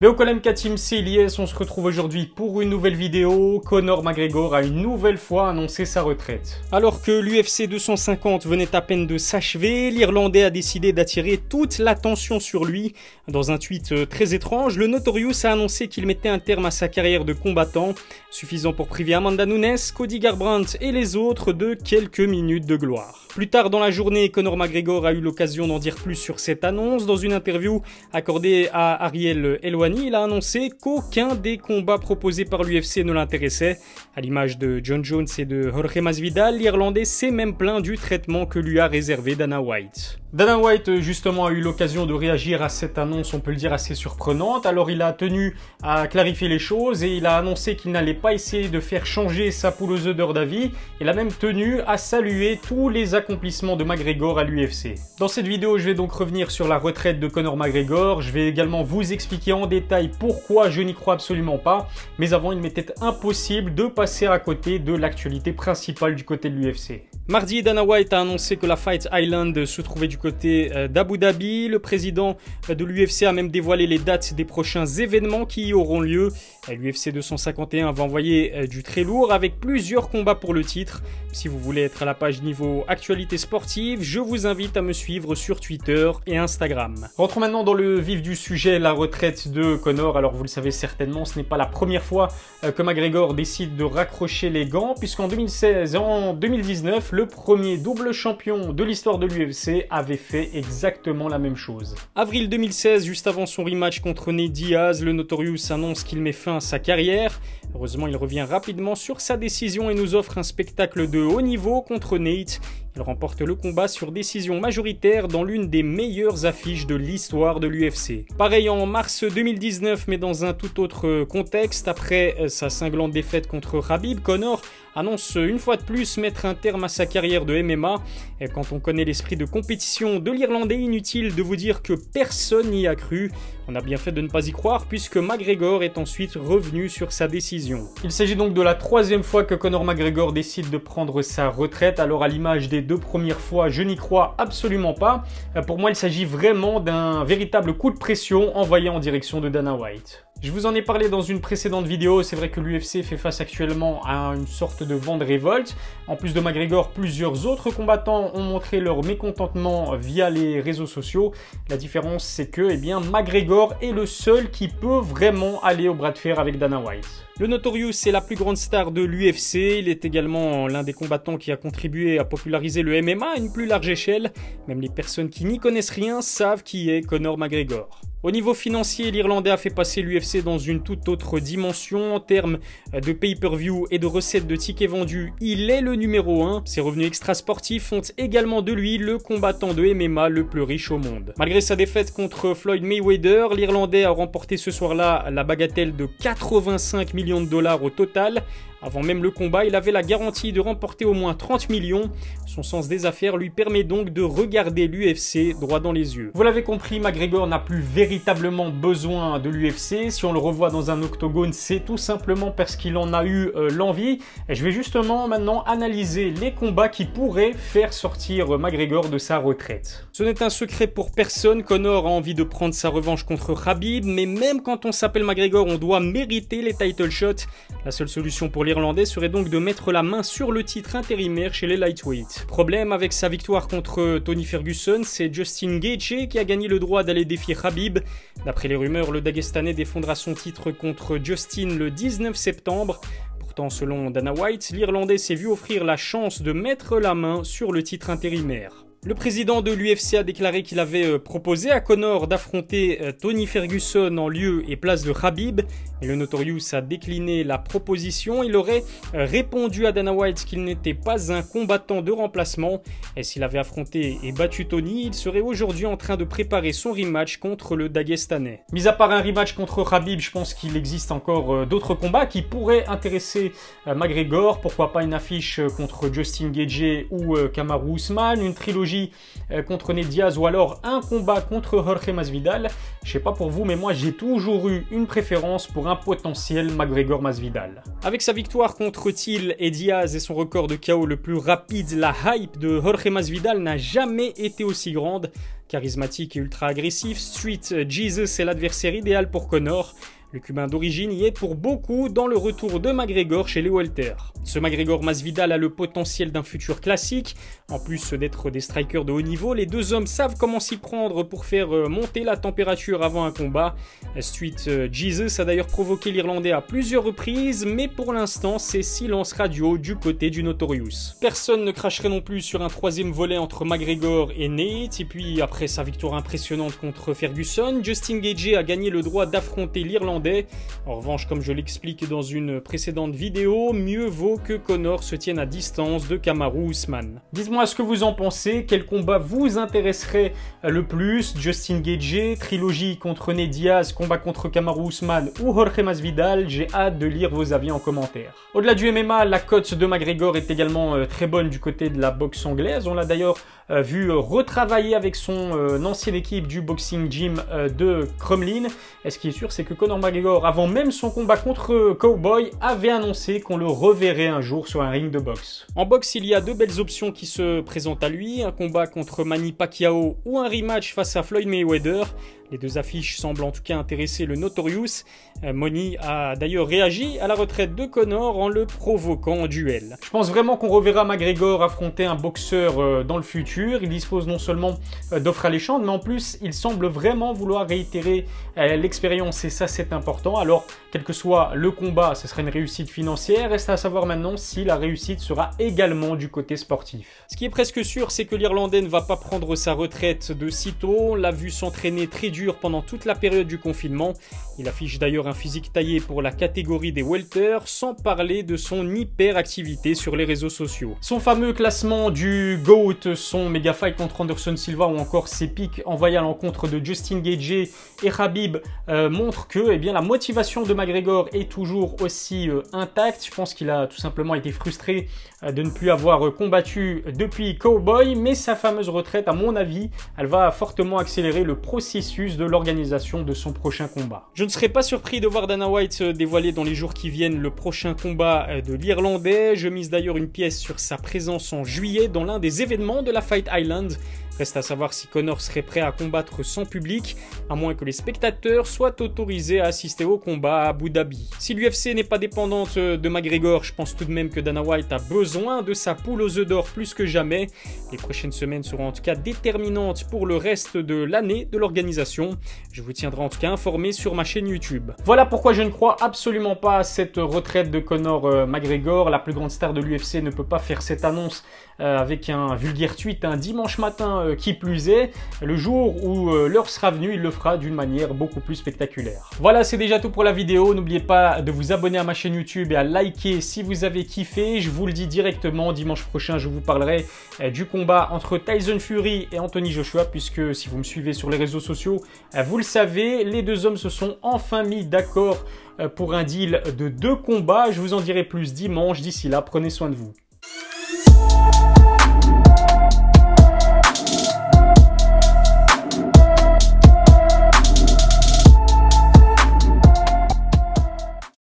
Beokolem Katim, c'est Ilyes, on se retrouve aujourd'hui pour une nouvelle vidéo. Conor McGregor a une nouvelle fois annoncé sa retraite. Alors que l'UFC 250 venait à peine de s'achever, l'Irlandais a décidé d'attirer toute l'attention sur lui. Dans un tweet très étrange, le Notorious a annoncé qu'il mettait un terme à sa carrière de combattant, suffisant pour priver Amanda Nunes, Cody Garbrandt et les autres de quelques minutes de gloire. Plus tard dans la journée, Conor McGregor a eu l'occasion d'en dire plus sur cette annonce. Dans une interview accordée à Ariel Helwani, il a annoncé qu'aucun des combats proposés par l'UFC ne l'intéressait. À l'image de John Jones et de Jorge Masvidal, l'Irlandais s'est même plaint du traitement que lui a réservé Dana White. Dana White justement a eu l'occasion de réagir à cette annonce, on peut le dire assez surprenante. Alors il a tenu à clarifier les choses et il a annoncé qu'il n'allait pas essayer de faire changer sa poule aux œufs d'or d'avis. Il a même tenu à saluer tous les accomplissements de McGregor à l'UFC. Dans cette vidéo, je vais donc revenir sur la retraite de Conor McGregor. Je vais également vous expliquer en détail pourquoi je n'y crois absolument pas. Mais avant, il m'était impossible de passer à côté de l'actualité principale du côté de l'UFC. Mardi, Dana White a annoncé que la Fight Island se trouvait du côté d'Abu Dhabi. Le président de l'UFC a même dévoilé les dates des prochains événements qui y auront lieu. L'UFC 251 va envoyer du très lourd avec plusieurs combats pour le titre. Si vous voulez être à la page niveau actualité sportive, je vous invite à me suivre sur Twitter et Instagram. Rentrons maintenant dans le vif du sujet, la retraite de Conor. Alors vous le savez certainement, ce n'est pas la première fois que McGregor décide de raccrocher les gants, puisqu'en 2016 et en 2019, le premier double champion de l'histoire de l'UFC avait fait exactement la même chose. Avril 2016, juste avant son rematch contre Nate Diaz, le Notorious annonce qu'il met fin à sa carrière. Heureusement, il revient rapidement sur sa décision et nous offre un spectacle de haut niveau contre Nate. Il remporte le combat sur décision majoritaire dans l'une des meilleures affiches de l'histoire de l'UFC. Pareil en mars 2019, mais dans un tout autre contexte. Après sa cinglante défaite contre Khabib, Conor annonce une fois de plus mettre un terme à sa carrière de MMA. Et quand on connaît l'esprit de compétition de l'Irlandais, inutile de vous dire que personne n'y a cru. On a bien fait de ne pas y croire puisque McGregor est ensuite revenu sur sa décision. Il s'agit donc de la troisième fois que Conor McGregor décide de prendre sa retraite. Alors à l'image des deux premières fois, je n'y crois absolument pas. Pour moi, il s'agit vraiment d'un véritable coup de pression envoyé en direction de Dana White. Je vous en ai parlé dans une précédente vidéo, c'est vrai que l'UFC fait face actuellement à une sorte de vent de révolte. En plus de McGregor, plusieurs autres combattants ont montré leur mécontentement via les réseaux sociaux. La différence, c'est que McGregor est le seul qui peut vraiment aller au bras de fer avec Dana White. Le Notorious est la plus grande star de l'UFC, il est également l'un des combattants qui a contribué à populariser le MMA à une plus large échelle. Même les personnes qui n'y connaissent rien savent qui est Conor McGregor. Au niveau financier, l'Irlandais a fait passer l'UFC dans une toute autre dimension. En termes de pay-per-view et de recettes de tickets vendus, il est le numéro 1. Ses revenus extrasportifs font également de lui le combattant de MMA le plus riche au monde. Malgré sa défaite contre Floyd Mayweather, l'Irlandais a remporté ce soir-là la bagatelle de 85 millions de dollars au total. Avant même le combat, il avait la garantie de remporter au moins 30 millions. Son sens des affaires lui permet donc de regarder l'UFC droit dans les yeux. Vous l'avez compris, McGregor n'a plus véritablement besoin de l'UFC. Si on le revoit dans un octogone, c'est tout simplement parce qu'il en a eu l'envie. Et je vais justement maintenant analyser les combats qui pourraient faire sortir McGregor de sa retraite. Ce n'est un secret pour personne, Conor a envie de prendre sa revanche contre Khabib, mais même quand on s'appelle McGregor, on doit mériter les title shots. La seule solution pour l'Irlandais serait donc de mettre la main sur le titre intérimaire chez les lightweights. Problème avec sa victoire contre Tony Ferguson, c'est Justin Gaethje qui a gagné le droit d'aller défier Khabib. D'après les rumeurs, le Dagestanais défendra son titre contre Justin le 19 septembre. Pourtant, selon Dana White, l'Irlandais s'est vu offrir la chance de mettre la main sur le titre intérimaire. Le président de l'UFC a déclaré qu'il avait proposé à Conor d'affronter Tony Ferguson en lieu et place de Khabib, mais le Notorious a décliné la proposition. Il aurait répondu à Dana White qu'il n'était pas un combattant de remplacement, et s'il avait affronté et battu Tony, il serait aujourd'hui en train de préparer son rematch contre le Dagestanais. Mis à part un rematch contre Khabib, je pense qu'il existe encore d'autres combats qui pourraient intéresser McGregor. Pourquoi pas une affiche contre Justin Gaethje ou Kamaru Usman, une trilogie trilogie contre Nate Diaz ou alors un combat contre Jorge Masvidal. Je sais pas pour vous, mais moi j'ai toujours eu une préférence pour un potentiel McGregor-Masvidal. Avec sa victoire contre Till et Diaz et son record de KO le plus rapide, la hype de Jorge Masvidal n'a jamais été aussi grande. Charismatique et ultra agressif, Street Jesus est l'adversaire idéal pour Conor. Le Cubain d'origine y est pour beaucoup dans le retour de McGregor chez les welter. Ce McGregor-Masvidal a le potentiel d'un futur classique. En plus d'être des strikers de haut niveau, les deux hommes savent comment s'y prendre pour faire monter la température avant un combat. Street Jesus a d'ailleurs provoqué l'Irlandais à plusieurs reprises, mais pour l'instant c'est silence radio du côté du Notorious. Personne ne cracherait non plus sur un troisième volet entre McGregor et Nate, et puis après sa victoire impressionnante contre Ferguson, Justin Gaethje a gagné le droit d'affronter l'Irlandais. En revanche, comme je l'explique dans une précédente vidéo, mieux vaut que Conor se tienne à distance de Kamaru Usman. Dites-moi ce que vous en pensez, quel combat vous intéresserait le plus, Justin Gaethje, trilogie contre Nate Diaz, combat contre Kamaru Usman ou Jorge Masvidal? J'ai hâte de lire vos avis en commentaire. Au-delà du MMA, la cote de McGregor est également très bonne du côté de la boxe anglaise. On l'a d'ailleurs vu retravailler avec son ancienne équipe du boxing gym de Crumlin. Et ce qui est sûr, c'est que Conor McGregor, avant même son combat contre Cowboy, avait annoncé qu'on le reverrait un jour sur un ring de boxe. En boxe, il y a deux belles options qui se présentent à lui, un combat contre Manny Pacquiao ou un rematch face à Floyd Mayweather. Les deux affiches semblent en tout cas intéresser le Notorious. Money a d'ailleurs réagi à la retraite de Conor en le provoquant en duel. Je pense vraiment qu'on reverra McGregor affronter un boxeur dans le futur. Il dispose non seulement d'offres alléchantes, mais en plus il semble vraiment vouloir réitérer l'expérience et ça c'est important. Alors quel que soit le combat, ce sera une réussite financière. Reste à savoir maintenant si la réussite sera également du côté sportif. Ce qui est presque sûr, c'est que l'Irlandais ne va pas prendre sa retraite de sitôt. On l'a vu s'entraîner très dur pendant toute la période du confinement. Il affiche d'ailleurs un physique taillé pour la catégorie des welter, sans parler de son hyperactivité sur les réseaux sociaux. Son fameux classement du GOAT, son méga fight contre Anderson Silva ou encore ses pics envoyés à l'encontre de Justin Gaethje et Khabib montrent que la motivation de McGregor est toujours aussi intacte. Je pense qu'il a tout simplement été frustré de ne plus avoir combattu depuis Cowboy, mais sa fameuse retraite, à mon avis, elle va fortement accélérer le processus de l'organisation de son prochain combat. Je ne serais pas surpris de voir Dana White dévoiler dans les jours qui viennent le prochain combat de l'Irlandais. Je mise d'ailleurs une pièce sur sa présence en juillet dans l'un des événements de la Fight Island. Reste à savoir si Conor serait prêt à combattre sans public, à moins que les spectateurs soient autorisés à assister au combat à Abu Dhabi. Si l'UFC n'est pas dépendante de McGregor, je pense tout de même que Dana White a besoin de sa poule aux œufs d'or plus que jamais. Les prochaines semaines seront en tout cas déterminantes pour le reste de l'année de l'organisation. Je vous tiendrai en tout cas informé sur ma chaîne YouTube. Voilà pourquoi je ne crois absolument pas à cette retraite de Conor McGregor. La plus grande star de l'UFC ne peut pas faire cette annonce avec un vulgaire tweet un dimanche matin qui plus est. Le jour où l'heure sera venue, il le fera d'une manière beaucoup plus spectaculaire. Voilà, c'est déjà tout pour la vidéo. N'oubliez pas de vous abonner à ma chaîne YouTube et à liker si vous avez kiffé. Je vous le dis directement, dimanche prochain, je vous parlerai du combat entre Tyson Fury et Anthony Joshua, puisque si vous me suivez sur les réseaux sociaux, vous le savez, les deux hommes se sont enfin mis d'accord pour un deal de 2 combats. Je vous en dirai plus dimanche. D'ici là, prenez soin de vous.